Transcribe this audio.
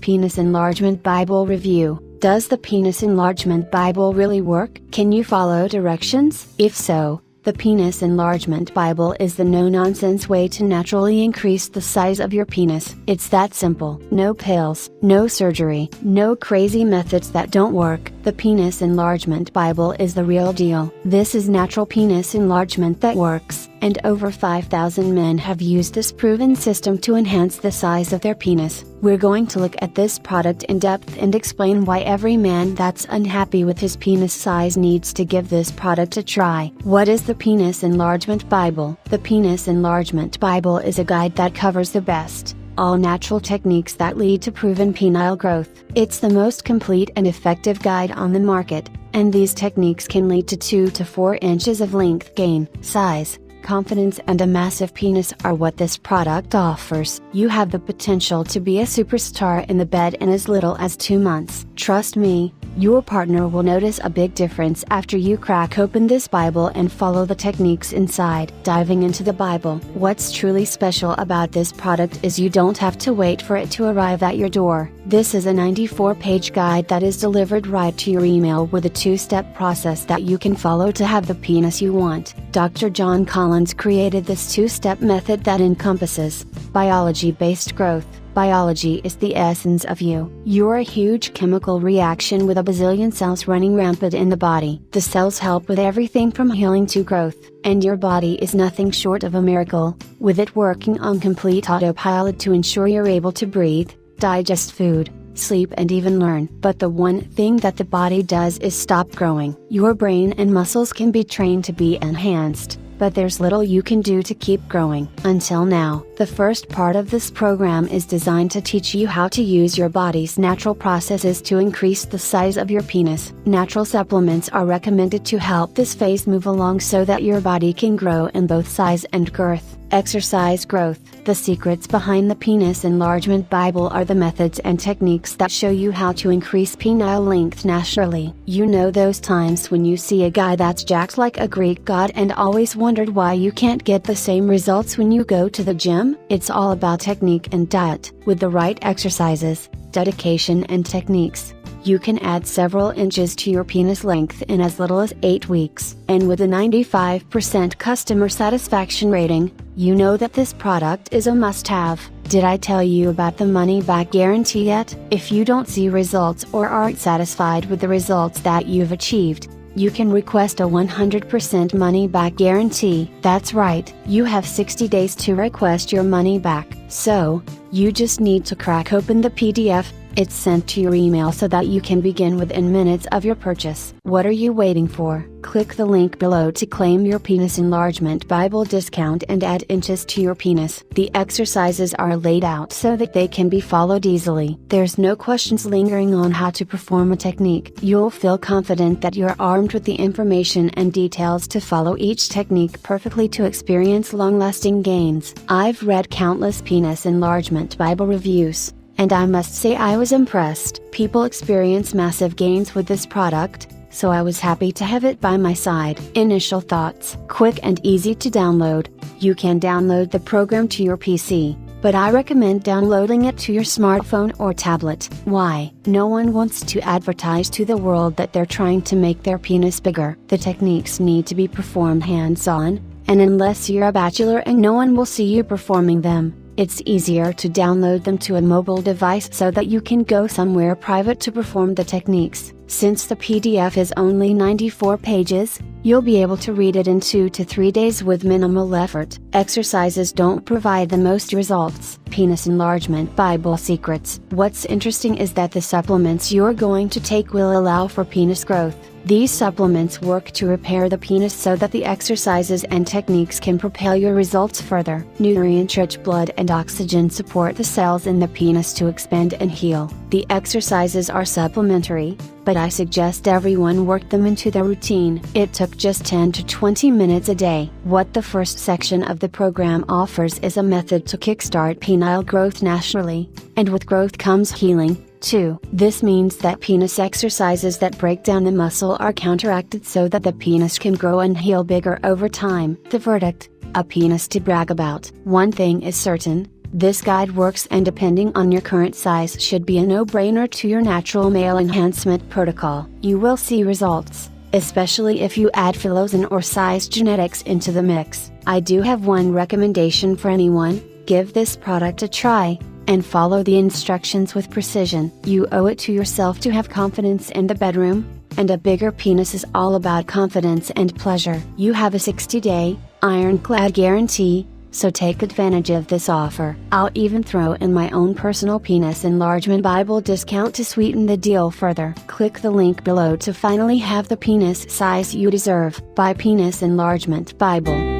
Penis Enlargement Bible Review. Does the Penis Enlargement Bible really work? Can you follow directions? If so, the Penis Enlargement Bible is the no-nonsense way to naturally increase the size of your penis. It's that simple. No pills, no surgery, no crazy methods that don't work. The Penis Enlargement Bible is the real deal. This is natural penis enlargement that works, and over 5,000 men have used this proven system to enhance the size of their penis. We're going to look at this product in depth and explain why every man that's unhappy with his penis size needs to give this product a try. What is the Penis Enlargement Bible? The Penis Enlargement Bible is a guide that covers the best, all natural techniques that lead to proven penile growth. It's the most complete and effective guide on the market, and these techniques can lead to 2 to 4 inches of length gain. Size, confidence and a massive penis are what this product offers. You have the potential to be a superstar in the bed in as little as 2 months. Trust me, your partner will notice a big difference after you crack open this Bible and follow the techniques inside. Diving into the Bible. What's truly special about this product is you don't have to wait for it to arrive at your door. This is a 94-page guide that is delivered right to your email with a 2-step process that you can follow to have the penis you want. Dr. John Collins created this 2-step method that encompasses biology-based growth. Biology is the essence of you. You're a huge chemical reaction with a bazillion cells running rampant in the body. The cells help with everything from healing to growth, and your body is nothing short of a miracle, with it working on complete autopilot to ensure you're able to breathe, digest food, sleep and even learn. But the one thing that the body does is stop growing. Your brain and muscles can be trained to be enhanced, but there's little you can do to keep growing. Until now, the first part of this program is designed to teach you how to use your body's natural processes to increase the size of your penis. Natural supplements are recommended to help this phase move along so that your body can grow in both size and girth. Exercise growth. The secrets behind the Penis Enlargement Bible are the methods and techniques that show you how to increase penile length naturally. You know those times when you see a guy that's jacked like a Greek god and always wondered why you can't get the same results when you go to the gym? It's all about technique and diet. With the right exercises, dedication and techniques, you can add several inches to your penis length in as little as 8 weeks. And with a 95% customer satisfaction rating, you know that this product is a must-have. Did I tell you about the money-back guarantee yet? If you don't see results or aren't satisfied with the results that you've achieved, you can request a 100% money-back guarantee. That's right, you have 60 days to request your money back. So, you just need to crack open the PDF. It's sent to your email so that you can begin within minutes of your purchase. What are you waiting for? Click the link below to claim your Penis Enlargement Bible discount and add inches to your penis. The exercises are laid out so that they can be followed easily. There's no questions lingering on how to perform a technique. You'll feel confident that you're armed with the information and details to follow each technique perfectly to experience long-lasting gains. I've read countless Penis Enlargement Bible reviews, and I must say I was impressed. People experience massive gains with this product, so I was happy to have it by my side. Initial thoughts. Quick and easy to download. You can download the program to your PC, but I recommend downloading it to your smartphone or tablet. Why? No one wants to advertise to the world that they're trying to make their penis bigger. The techniques need to be performed hands-on, and unless you're a bachelor and no one will see you performing them, it's easier to download them to a mobile device so that you can go somewhere private to perform the techniques. Since the PDF is only 94 pages, you'll be able to read it in 2 to 3 days with minimal effort. Exercises don't provide the most results. Penis Enlargement Bible Secrets. What's interesting is that the supplements you're going to take will allow for penis growth. These supplements work to repair the penis so that the exercises and techniques can propel your results further. Nutrient-rich blood and oxygen support the cells in the penis to expand and heal. The exercises are supplementary, but I suggest everyone work them into their routine. It took just 10 to 20 minutes a day. What the first section of the program offers is a method to kickstart penile growth naturally, and with growth comes healing. 2. This means that penis exercises that break down the muscle are counteracted so that the penis can grow and heal bigger over time. The verdict: a penis to brag about. One thing is certain, This guide works, and depending on your current size should be a no-brainer to your natural male enhancement protocol. You will see results, especially if you add Phyllosin or size genetics into the mix. I do have one recommendation for anyone: give this product a try, and follow the instructions with precision. You owe it to yourself to have confidence in the bedroom, and a bigger penis is all about confidence and pleasure. You have a 60-day, ironclad guarantee, so take advantage of this offer. I'll even throw in my own personal penis enlargement Bible discount to sweeten the deal further. Click the link below to finally have the penis size you deserve. Buy Penis Enlargement Bible.